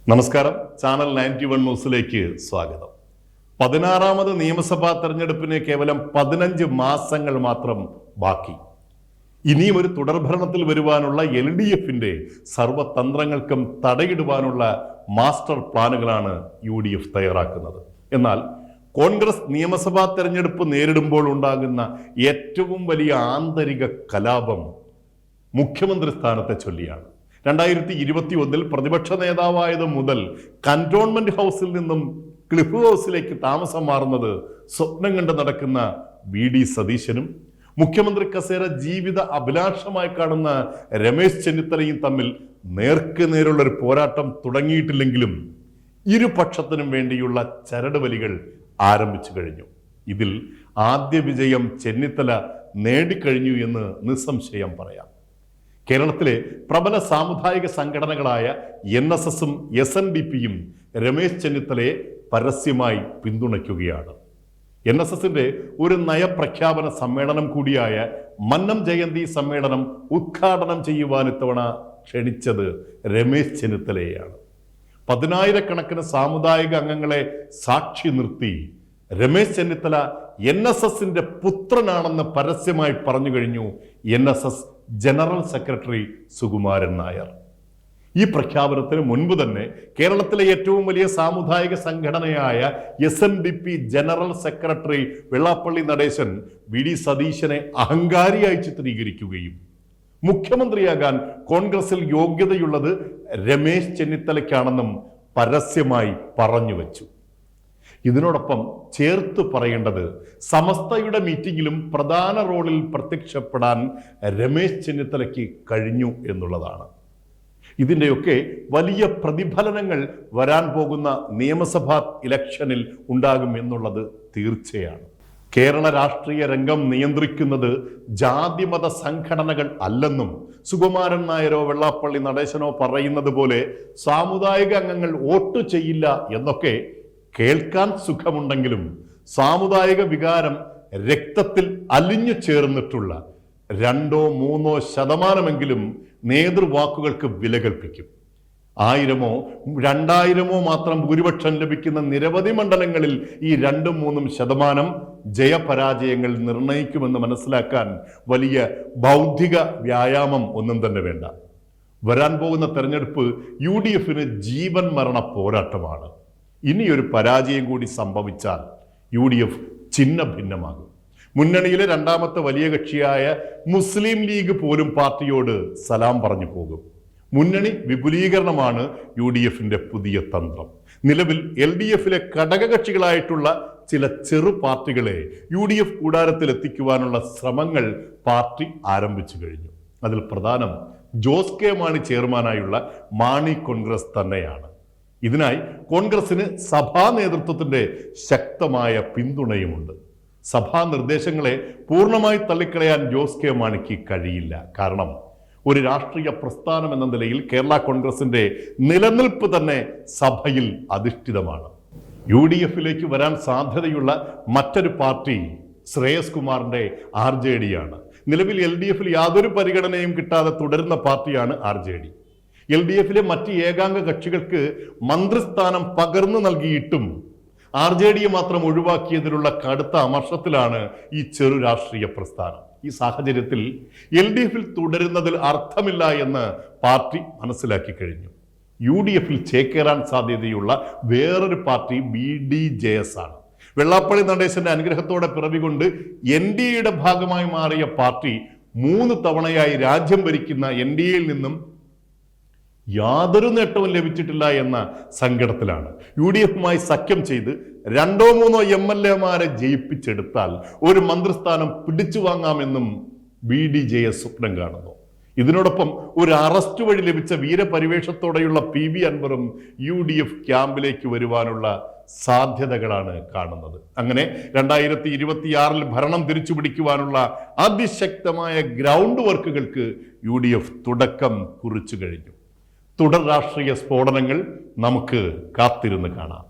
നമസ്കാരം. ചാനൽ 91 ന്യൂസിലേക്ക് സ്വാഗതം. 16ാമത് നിയമസഭാ തെരഞ്ഞെടുപ്പിന് കേവലം 15 മാസങ്ങൾ മാത്രം ബാക്കി. ഇനിയും ഒരു തുടർഭരണത്തിൽ വരുവാനുള്ള LDFന്റെ സർവ്വതന്ത്രങ്ങൾക്കും തടയിടുവാനുള്ള മാസ്റ്റർ പ്ലാനുകളാണ് UDF തയ്യാറാക്കുന്നത്. എന്നാൽ കോൺഗ്രസ് നിയമസഭാ തെരഞ്ഞെടുപ്പ് നേരിടുമ്പോൾ ഉണ്ടാകുന്ന ഏറ്റവും വലിയ ആന്തരിക കലാപം മുഖ്യമന്ത്രി സ്ഥാനത്തെ ചൊല്ലിയാണ്. 2021 പ്രതിപക്ഷ നേതാവായത് മുതൽ കന്റോൺമെന്റ് ഹൗസിൽ നിന്നും ക്ലിഫ് ഹൗസിലേക്ക് താമസം മാറുന്നത് സ്വപ്നം കണ്ട് നടക്കുന്ന VD സതീശനും മുഖ്യമന്ത്രി കസേര ജീവിത അഭിലാഷമായി കാണുന്ന രമേശ് ചെന്നിത്തലയും തമ്മിൽ നേർക്കുനേരുള്ള ഒരു പോരാട്ടം തുടങ്ങിയിട്ടില്ലെങ്കിലും ഇരുപക്ഷത്തിനും വേണ്ടിയുള്ള ചരടുവലികൾ ആരംഭിച്ചു കഴിഞ്ഞു. ഇതിൽ ആദ്യ വിജയം ചെന്നിത്തല നേടിക്കഴിഞ്ഞു എന്ന് നിസ്സംശയം പറയാം. കേരളത്തിലെ പ്രബല സാമുദായിക സംഘടനകളായ NSSും SNDPയും രമേശ് ചെന്നിത്തലയെ പരസ്യമായി പിന്തുണയ്ക്കുകയാണ്. NSSന്റെ ഒരു നയപ്രഖ്യാപന സമ്മേളനം കൂടിയായ മന്നം ജയന്തി സമ്മേളനം ഉദ്ഘാടനം ചെയ്യുവാൻ ഇത്തവണ ക്ഷണിച്ചത് രമേശ് ചെന്നിത്തലയെയാണ്. 10,000-കണക്കിന് സാമുദായിക അംഗങ്ങളെ സാക്ഷി നിർത്തി രമേശ് ചെന്നിത്തല NSSന്റെ പുത്രനാണെന്ന് പരസ്യമായി പറഞ്ഞു കഴിഞ്ഞു NSS general secretary Sukumaran Nair. ഈ പ്രഖ്യാപനത്തിന് മുൻപ് തന്നെ കേരളത്തിലെ ഏറ്റവും വലിയ സാമുദായിക സംഘടനയായ SNDP general secretary Vellappally Natesan VD സതീശനെ അഹങ്കാരിയായി ചിത്രീകരിക്കുകയും മുഖ്യമന്ത്രിയാകാൻ കോൺഗ്രസിൽ യോഗ്യതയുള്ളത് രമേശ് ചെന്നിത്തലയ്ക്കാണെന്നും പരസ്യമായി പറഞ്ഞു വെച്ചു. ഇതിനോടൊപ്പം ചേർത്ത് പറയേണ്ടത് സമസ്തയുടെ മീറ്റിംഗിലും പ്രധാന റോളിൽ പ്രത്യക്ഷപ്പെടാൻ രമേശ് ചെന്നിത്തലയ്ക്ക് കഴിഞ്ഞു എന്നുള്ളതാണ്. ഇതിൻ്റെയൊക്കെ വലിയ പ്രതിഫലനങ്ങൾ വരാൻ പോകുന്ന നിയമസഭാ ഇലക്ഷനിൽ ഉണ്ടാകും എന്നുള്ളത് തീർച്ചയാണ്. കേരള രാഷ്ട്രീയ രംഗം നിയന്ത്രിക്കുന്നത് ജാതിമത സംഘടനകൾ അല്ലെന്നും സുകുമാരൻ നായരോ വെള്ളാപ്പള്ളി നടേശനോ പറയുന്നത് പോലെ സാമുദായിക അംഗങ്ങൾ വോട്ട് ചെയ്യില്ല എന്നൊക്കെ കേൾക്കാൻ സുഖമുണ്ടെങ്കിലും സാമുദായിക വികാരം രക്തത്തിൽ അലിഞ്ഞു ചേർന്നിട്ടുള്ള 2-3% നേതൃവാക്കുകൾക്ക് വില കൽപ്പിക്കും. 1000-ഓ 2000-ഓ മാത്രം ഭൂരിപക്ഷം ലഭിക്കുന്ന നിരവധി മണ്ഡലങ്ങളിൽ ഈ 2-3% ജയപരാജയങ്ങൾ നിർണയിക്കുമെന്ന് മനസ്സിലാക്കാൻ വലിയ ബൗദ്ധിക വ്യായാമം ഒന്നും തന്നെ വേണ്ട. വരാൻ പോകുന്ന തെരഞ്ഞെടുപ്പ് UDFന് ജീവൻ മരണ പോരാട്ടമാണ്. ഇനിയൊരു പരാജയം കൂടി സംഭവിച്ചാൽ UDF ഛിന്ന ഭിന്നമാകും. മുന്നണിയിലെ രണ്ടാമത്തെ വലിയ കക്ഷിയായ മുസ്ലിം ലീഗ് പോലും പാർട്ടിയോട് സലാം പറഞ്ഞു പോകും. മുന്നണി വിപുലീകരണമാണ് UDFന്റെ പുതിയ തന്ത്രം. നിലവിൽ LDFലെ ഘടകകക്ഷികളായിട്ടുള്ള ചില ചെറു പാർട്ടികളെ UDF കൂടാരത്തിൽ എത്തിക്കുവാനുള്ള ശ്രമങ്ങൾ പാർട്ടി ആരംഭിച്ചു കഴിഞ്ഞു. അതിൽ പ്രധാനം ജോസ് കെ മാണി ചെയർമാനായുള്ള മാണി കോൺഗ്രസ് തന്നെയാണ്. ഇതിനായി കോൺഗ്രസിന് സഭാ നേതൃത്വത്തിന്റെ ശക്തമായ പിന്തുണയുമുണ്ട്. സഭാ നിർദ്ദേശങ്ങളെ പൂർണ്ണമായി തള്ളിക്കളയാൻ ജോസ് കെ മാണിക്ക് കഴിയില്ല. കാരണം ഒരു രാഷ്ട്രീയ പ്രസ്ഥാനം എന്ന നിലയിൽ കേരള കോൺഗ്രസിന്റെ നിലനിൽപ്പ് തന്നെ സഭയിൽ അധിഷ്ഠിതമാണ്. UDFിലേക്ക് വരാൻ സാധ്യതയുള്ള മറ്റൊരു പാർട്ടി ശ്രേയസ് കുമാറിന്റെ RJD ആണ്. നിലവിൽ LDFിൽ യാതൊരു പരിഗണനയും കിട്ടാതെ തുടരുന്ന പാർട്ടിയാണ് RJD. LDFിലെ മറ്റ് ഏകാംഗ കക്ഷികൾക്ക് മന്ത്രിസ്ഥാനം പകർന്നു നൽകിയിട്ടും RJDയെ മാത്രം ഒഴിവാക്കിയതിലുള്ള കടുത്ത അമർഷത്തിലാണ് ഈ ചെറു രാഷ്ട്രീയ പ്രസ്ഥാനം. ഈ സാഹചര്യത്തിൽ LDFിൽ തുടരുന്നതിൽ അർത്ഥമില്ല എന്ന് പാർട്ടി മനസ്സിലാക്കി കഴിഞ്ഞു. UDFിൽ ചേക്കേറാൻ സാധ്യതയുള്ള വേറൊരു പാർട്ടി BDJS ആണ്. വെള്ളാപ്പള്ളി നടേശന്റെ അനുഗ്രഹത്തോടെ പിറവികൊണ്ട് NDAയുടെ ഭാഗമായി മാറിയ പാർട്ടി 3 തവണയായി രാജ്യം ഭരിക്കുന്ന NDAയിൽ നിന്നും യാതൊരു നേട്ടവും ലഭിച്ചിട്ടില്ല എന്ന സങ്കടത്തിലാണ്. UDFുമായി സഖ്യം ചെയ്ത് 2-3 MLAമാരെ ജയിപ്പിച്ചെടുത്താൽ ഒരു മന്ത്രിസ്ഥാനം പിടിച്ചു വാങ്ങാമെന്നും BDJS സ്വപ്നം കാണുന്നു. ഇതിനോടൊപ്പം ഒരു അറസ്റ്റ് വഴി ലഭിച്ച വീരപരിവേഷത്തോടെയുള്ള PV അൻവറും UDF ക്യാമ്പിലേക്ക് വരുവാനുള്ള സാധ്യതകളാണ് കാണുന്നത്. അങ്ങനെ 2026 ഭരണം തിരിച്ചുപിടിക്കുവാനുള്ള അതിശക്തമായ ഗ്രൗണ്ട് വർക്കുകൾക്ക് UDF തുടക്കം കുറിച്ചു കഴിഞ്ഞു. തുടർ രാഷ്ട്രീയ സ്ഫോടനങ്ങൾ നമുക്ക് കാത്തിരുന്ന് കാണാം.